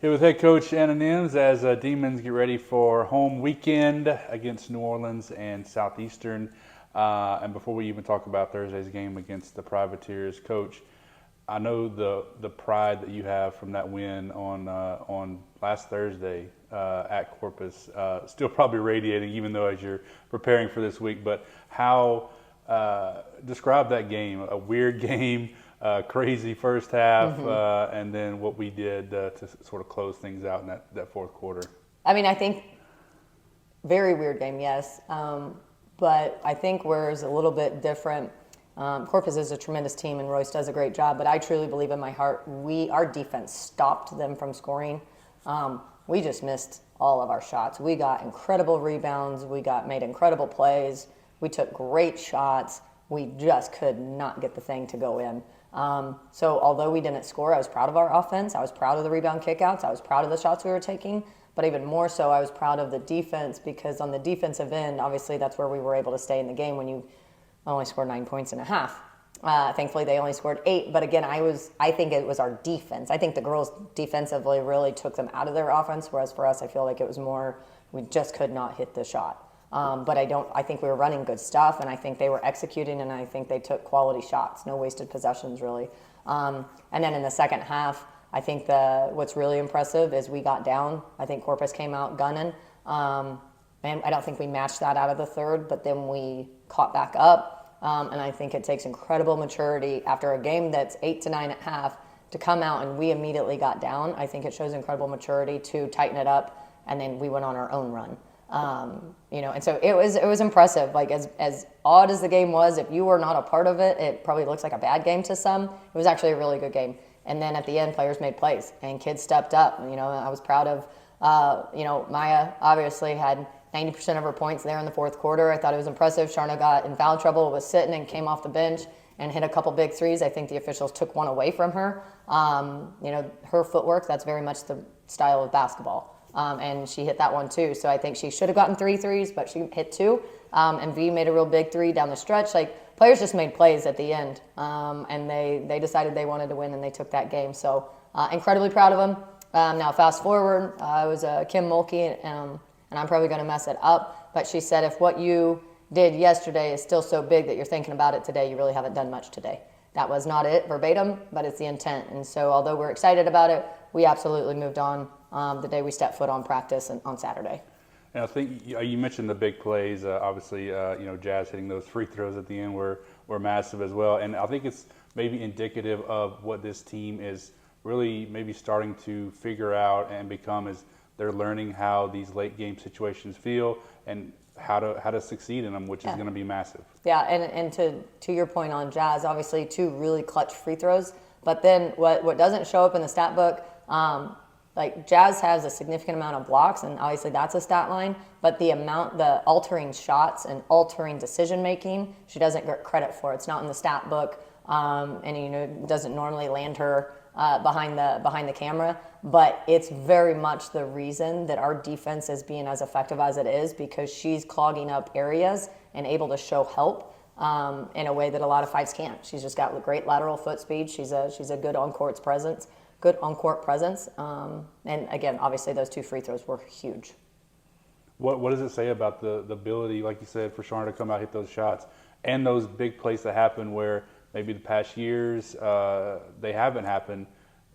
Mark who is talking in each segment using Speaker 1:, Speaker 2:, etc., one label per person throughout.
Speaker 1: Here with head coach Anna Nimz as Demons get ready for home weekend against New Orleans and Southeastern. And before we even talk about Thursday's game against the Privateers, Coach, I know the pride that you have from that win on last Thursday at Corpus, still probably radiating, even though as you're preparing for this week. But how describe that game? A weird game. Crazy first half, and then what we did to sort of close things out in that fourth quarter.
Speaker 2: I mean, I think very weird game, yes. But I think where's a little bit different, Corpus is a tremendous team and Royce does a great job, but I truly believe in my heart our defense stopped them from scoring. We just missed all of our shots. We got incredible rebounds. We made incredible plays. We took great shots. We just could not get the thing to go in. So although we didn't score, I was proud of our offense. I was proud of the rebound kickouts. I was proud of the shots we were taking. But even more so, I was proud of the defense because on the defensive end, obviously that's where we were able to stay in the game when you only scored 9 points and a half. Thankfully, they only scored 8. But again, I think it was our defense. I think the girls defensively really took them out of their offense, whereas for us, I feel like it was more we just could not hit the shot. But I think we were running good stuff, and I think they were executing, and I think they took quality shots, no wasted possessions really. And then in the second half, I think what's really impressive is we got down. I think Corpus came out gunning, and I don't think we matched that out of the third, but then we caught back up, and I think it takes incredible maturity after a game that's 8 to 9 at half to come out and we immediately got down. I think it shows incredible maturity to tighten it up, and then we went on our own run. And so it was impressive. Like as odd as the game was, if you were not a part of it, it probably looks like a bad game to some. It was actually a really good game. And then at the end, players made plays and kids stepped up. I was proud of, Maya obviously had 90% of her points there in the fourth quarter. I thought it was impressive. Sharna got in foul trouble, was sitting and came off the bench and hit a couple big threes. I think the officials took one away from her. Her footwork, that's very much the style of basketball. And she hit that one too. So I think she should have gotten 3 threes, but she hit 2. And V made a real big 3 down the stretch. Like players just made plays at the end, and they decided they wanted to win, and they took that game. So incredibly proud of them. Now fast forward, it was Kim Mulkey, and I'm probably going to mess it up, but she said if what you did yesterday is still so big that you're thinking about it today, you really haven't done much today. That was not it verbatim, but it's the intent. And so although we're excited about it, we absolutely moved on the day we stepped foot on practice and on Saturday.
Speaker 1: And I think you mentioned the big plays. Obviously, Jazz hitting those free throws at the end were massive as well. And I think it's maybe indicative of what this team is really maybe starting to figure out and become as they're learning how these late game situations feel and how to succeed in them, which is going to be massive.
Speaker 2: Yeah, and to your point on Jazz, obviously 2 really clutch free throws. But then what doesn't show up in the stat book, like Jazz has a significant amount of blocks, and obviously that's a stat line, but the altering shots and altering decision making, she doesn't get credit for. It's not in the stat book, and doesn't normally land her behind the camera, but it's very much the reason that our defense is being as effective as it is, because she's clogging up areas and able to show help in a way that a lot of fives can't. She's just got great lateral foot speed. She's a good on-court presence. And again, obviously those 2 free throws were huge.
Speaker 1: What does it say about the ability, like you said, for Sharna to come out, hit those shots, and those big plays that happen where maybe the past years they haven't happened?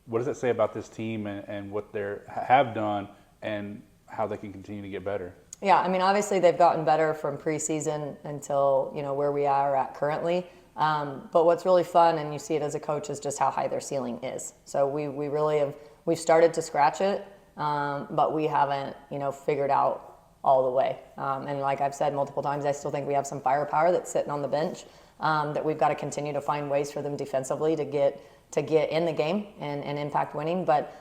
Speaker 1: What does it say about this team and what they have done and how they can continue to get better?
Speaker 2: Yeah, I mean, obviously they've gotten better from preseason until where we are at currently. But what's really fun, and you see it as a coach, is just how high their ceiling is. So we really we've started to scratch it, but we haven't figured out all the way. And like I've said multiple times, I still think we have some firepower that's sitting on the bench that we've got to continue to find ways for them defensively to get in the game and impact winning. But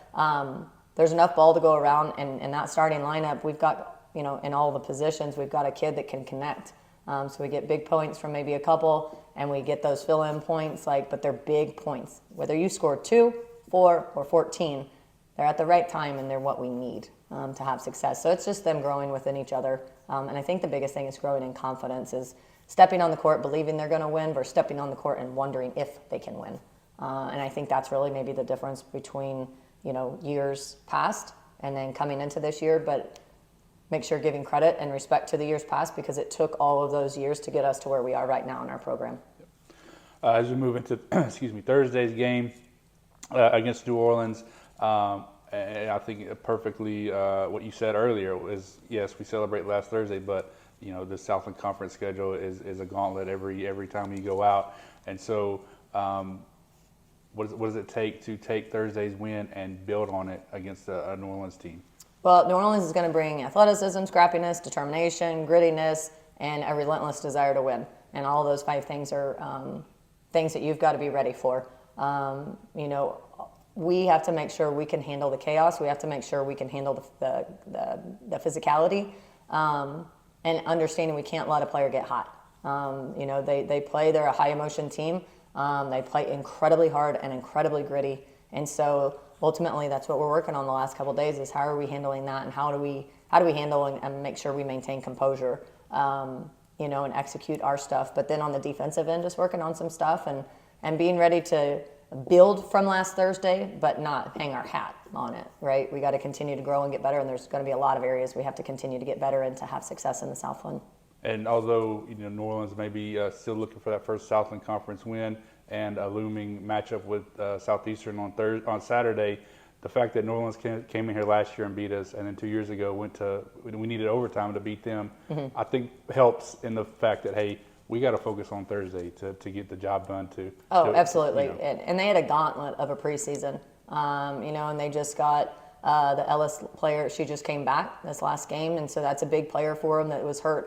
Speaker 2: there's enough ball to go around, and that starting lineup, we've got in all the positions, we've got a kid that can connect. So we get big points from maybe a couple, and we get those fill-in points, but they're big points. Whether you score 2, 4, or 14, they're at the right time, and they're what we need to have success. So it's just them growing within each other. And I think the biggest thing is growing in confidence, is stepping on the court, believing they're going to win, versus stepping on the court and wondering if they can win. And I think that's really maybe the difference between years past and then coming into this year, but make sure giving credit and respect to the years past because it took all of those years to get us to where we are right now in our program.
Speaker 1: As we move into Thursday's game against New Orleans, and I think perfectly what you said earlier is, yes, we celebrate last Thursday, but the Southland Conference schedule is a gauntlet every time you go out. And so what does it take to take Thursday's win and build on it against a New Orleans team?
Speaker 2: Well, New Orleans is going to bring athleticism, scrappiness, determination, grittiness, and a relentless desire to win. And all those 5 things are things that you've got to be ready for. We have to make sure we can handle the chaos. We have to make sure we can handle the physicality, and understanding we can't let a player get hot. They play. They're a high emotion team. They play incredibly hard and incredibly gritty. And so ultimately, that's what we're working on the last couple of days: is how are we handling that, and how do we handle and make sure we maintain composure, and execute our stuff. But then on the defensive end, just working on some stuff and being ready to build from last Thursday, but not hang our hat on it, right? We got to continue to grow and get better, and there's going to be a lot of areas we have to continue to get better and to have success in the Southland.
Speaker 1: And although New Orleans may be still looking for that first Southland Conference win and a looming matchup with Southeastern on Saturday, the fact that New Orleans came in here last year and beat us, and then 2 years ago we needed overtime to beat them, I think helps in the fact that, hey, we got to focus on Thursday to get the job done too.
Speaker 2: Absolutely. And they had a gauntlet of a preseason, and they just got the Ellis player. She just came back this last game, and so that's a big player for them that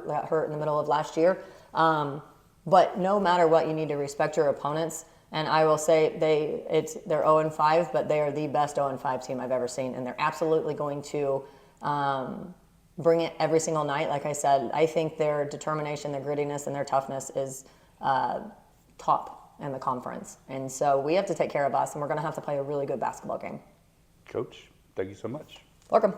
Speaker 2: got hurt in the middle of last year. But no matter what, you need to respect your opponents. And I will say they're 0-5, but they are the best 0-5 team I've ever seen, and they're absolutely going to bring it every single night. Like I said, I think their determination, their grittiness, and their toughness is top in the conference. And so we have to take care of us, and we're going to have to play a really good basketball game.
Speaker 1: Coach, thank you so much.
Speaker 2: Welcome.